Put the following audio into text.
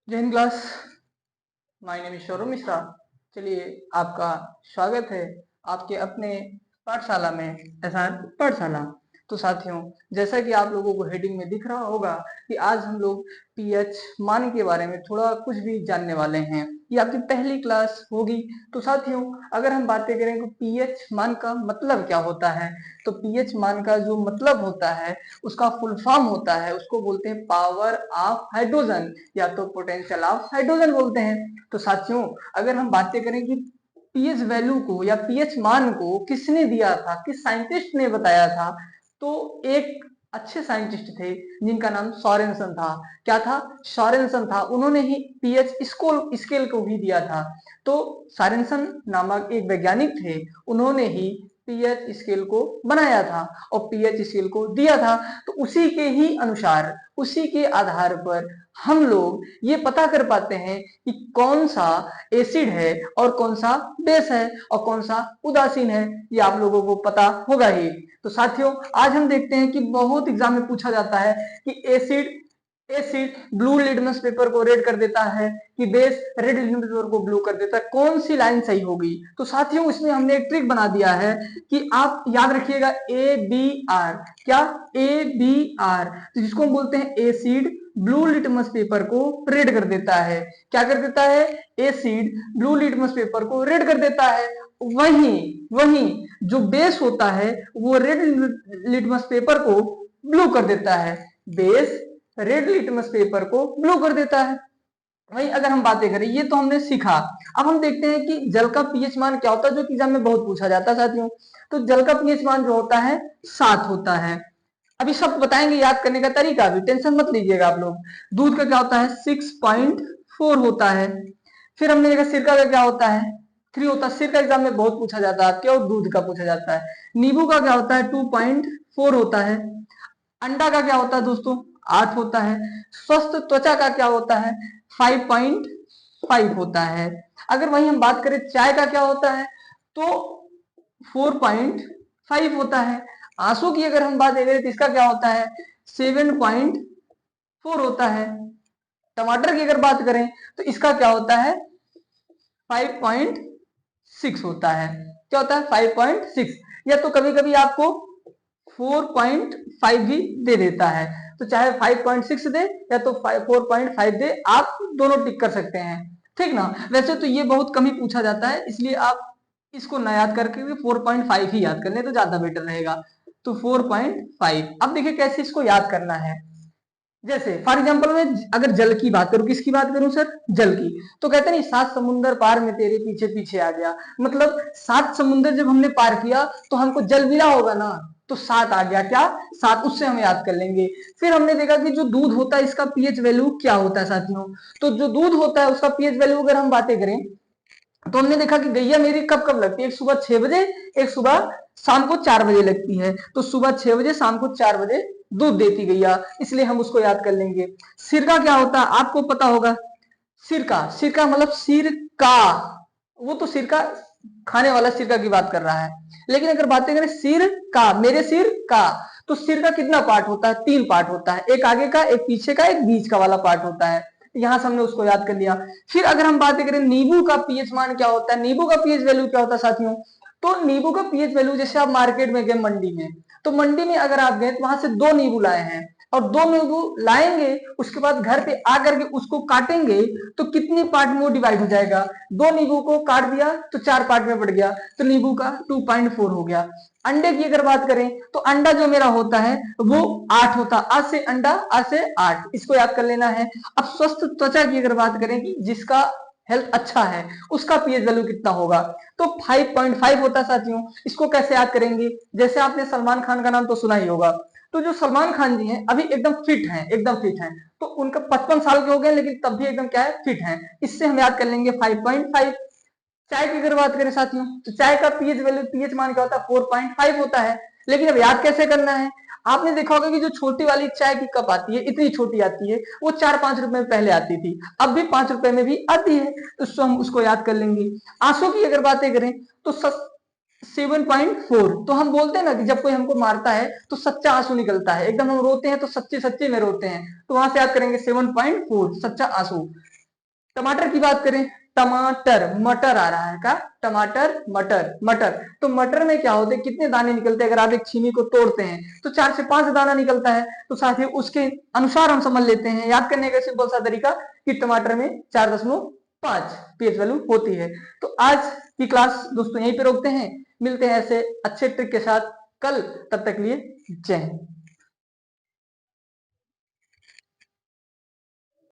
जय Hind class. My name is Saurabh Mishra. चलिए, आपका स्वागत है आपके अपने पाठशाला में, एसआर पाठशाला। तो साथियों, जैसा कि आप लोगों को हेडिंग में दिख रहा होगा कि आज हम लोग पीएच मान के बारे में थोड़ा कुछ भी जानने वाले हैं। ये आपकी पहली क्लास होगी। तो साथियों, अगर हम बातें करें कि पीएच मान का मतलब क्या होता है, तो पीएच मान का जो मतलब होता है उसका फुल फॉर्म होता है, उसको बोलते हैं पावर ऑफ हाइड्रोजन या तो पोटेंशियल ऑफ हाइड्रोजन बोलते हैं। तो साथियों, अगर हम बातें करें कि पीएच वैल्यू को या पीएच मान को किसने दिया था, किस साइंटिस्ट ने बताया था, तो एक अच्छे साइंटिस्ट थे जिनका नाम सॉरेनसन था। क्या था? सॉरेनसन था। उन्होंने ही पीएच स्केल को भी दिया था। तो सॉरेनसन नामक एक वैज्ञानिक थे, उन्होंने ही पीएच स्केल को बनाया था और पीएच स्केल को दिया था। तो उसी के ही अनुसार, उसी के आधार पर हम लोग ये पता कर पाते हैं कि कौन सा एसिड है और कौन सा बेस है और कौन सा उदासीन है। ये आप लोगों को पता होगा ही। तो साथियों, आज हम देखते हैं कि बहुत एग्जाम में पूछा जाता है कि acid acid blue litmus paper को रेड कर देता है कि बेस रेड लिटमस पेपर को ब्लू कर देता है। कौन सी लाइन सही होगी? तो साथियों, इसमें हमने एक ट्रिक बना दिया है कि आप याद रखिएगा ए बी आर। क्या? ए बी आर, तो जिसको हम बोलते हैं एसिड ब्लू लिटमस पेपर को रेड कर देता है। क्या कर देता है? एसिड ब्लू लिटमस पेपर को रेड कर देता है। वहीं वहीं जो बेस होता है वो रेड लिटमस पेपर को ब्लू कर देता है। बेस रेड लिटमस पेपर को ब्लू कर देता है। वही अगर हम बातें करें, ये तो हमने सीखा। अब हम देखते हैं कि जल का पीएच मान क्या होता है, जो कि एग्जाम में बहुत पूछा जाता है साथियों। तो जल का पीएच मान जो होता है 7 होता है। अभी सब बताएंगे, याद करने का तरीका भी टेंशन मत लीजिएगा आप लोग। दूध का क्या होता है? 6.4 होता है। फिर हमने देखा सिरका का क्या होता है? 3 होता है। सिरका एग्जाम में बहुत पूछा जाता है आपके, और दूध का पूछा जाता है। नींबू का क्या होता है? 2.4 होता है। अंडा का क्या होता है दोस्तों? 8 होता है। स्वस्थ त्वचा का क्या होता है? 5.5 होता है। अगर वही हम बात करें चाय का क्या होता है, तो 4.5 होता है। आंसू की अगर हम बात करें तो इसका क्या होता है? 7.4 होता है। टमाटर की अगर बात करें तो इसका क्या होता है? 5.6 होता है। क्या होता है? 5.6। या तो कभी कभी आपको 4.5 भी दे देता है। तो चाहे 5.6 दे या तो 4.5 दे, आप दोनों टिक कर सकते हैं। ठीक ना? वैसे तो ये बहुत कम ही पूछा जाता है, इसलिए आप इसको ना याद करके 4.5 ही याद कर ले तो ज्यादा बेटर रहेगा। तो 4.5। अब देखिए कैसे इसको याद करना है। जैसे फॉर एग्जाम्पल में अगर जल की बात करूं, किसकी बात करूं सर? जल की। तो कहते हैं नहीं, 7 समुंदर पार में तेरे पीछे पीछे आ गया। मतलब 7 समुंदर जब हमने पार किया तो हमको जल मिला होगा ना, तो 7 आ गया। क्या? 7, उससे हम याद कर लेंगे। फिर हमने देखा कि जो दूध होता है इसका पीएच वैल्यू क्या होता है साथियों। तो जो दूध होता है उसका पीएच वैल्यू अगर हम बातें करें, तो हमने देखा कि गैया मेरी कब कब लगती है? एक सुबह 6 बजे, एक सुबह शाम को 4 बजे लगती है। तो सुबह 6 बजे, शाम को 4 बजे दूध देती गैया, इसलिए हम उसको याद कर लेंगे। सिरका क्या होता है आपको पता होगा। सिरका, सिरका मतलब सिर का, वो तो सिरका खाने वाला सिरका की बात कर रहा है। लेकिन अगर बातें करें सिर का, मेरे सिर का, तो सिर का कितना पार्ट होता है? 3 पार्ट होता है। एक आगे का, एक पीछे का, एक बीच का वाला पार्ट होता है। यहां से हमने उसको याद कर लिया। फिर अगर हम बातें करें नींबू का पीएच मान क्या होता है, नींबू का पीएच वैल्यू क्या होता है साथियों, तो नींबू का पीएच वैल्यू, जैसे आप मार्केट में गए, मंडी में, तो मंडी में अगर आप गए तो वहां से 2 नींबू लाए हैं और 2 नींबू लाएंगे, उसके बाद घर पे आकर के उसको काटेंगे, तो कितने पार्ट में वो डिवाइड हो जाएगा? 2 नींबू को काट दिया तो 4 पार्ट में बढ़ गया, तो नींबू का 2.4 हो गया। अंडे की अगर बात करें तो अंडा जो मेरा होता है वो 8 होता है। आज से अंडा, आज से 8, इसको याद कर लेना है। अब स्वस्थ त्वचा की अगर बात करें कि जिसका हेल्थ अच्छा है उसका पीएच वैल्यू कितना होगा, तो 5.5 होता है साथियों। इसको कैसे याद करेंगे? जैसे आपने सलमान खान का नाम तो सुना ही होगा। तो जो सलमान खान जी हैं अभी एकदम फिट हैं, एकदम फिट हैं। तो उनका 55 साल के हो गए लेकिन तब भी एकदम क्या है? फिट हैं। इससे हम याद कर लेंगे 5.5। चाय की अगर बात करें साथियों, तो चाय का पीएच वैल्यू, पीएच मान क्या होता है? 4.5 होता है। लेकिन अब याद कैसे करना है? आपने देखा होगा कि जो छोटी वाली चाय की कप आती है, इतनी छोटी आती है, वो 4-5 रुपए में पहले आती थी, अब भी 5 रुपए में भी आती है, तो हम उसको याद कर लेंगे। आंसू की अगर बातें करें तो 7.4। तो हम बोलते हैं ना कि जब कोई हमको मारता है तो सच्चा आंसू निकलता है, एकदम हम रोते हैं तो सच्चे सच्चे में रोते हैं, तो वहां से याद करेंगे 7.4 सच्चा आंसू। टमाटर की बात करें, टमाटर, मटर आ रहा है क्या, टमाटर, मटर, मटर। तो मटर में क्या होते हैं, कितने दाने निकलते हैं, अगर आप एक छीमी को तोड़ते हैं तो 4 से 5 दाना निकलता है। तो साथ ही उसके अनुसार हम समझ लेते हैं, याद करने का सिंपल सा तरीका कि टमाटर में 4.5 पीएच वैल्यू होती है। तो आज की क्लास दोस्तों यहीं पे रोकते हैं, मिलते हैं ऐसे अच्छे ट्रिक के साथ कल, तब तक लिए जय हिंद।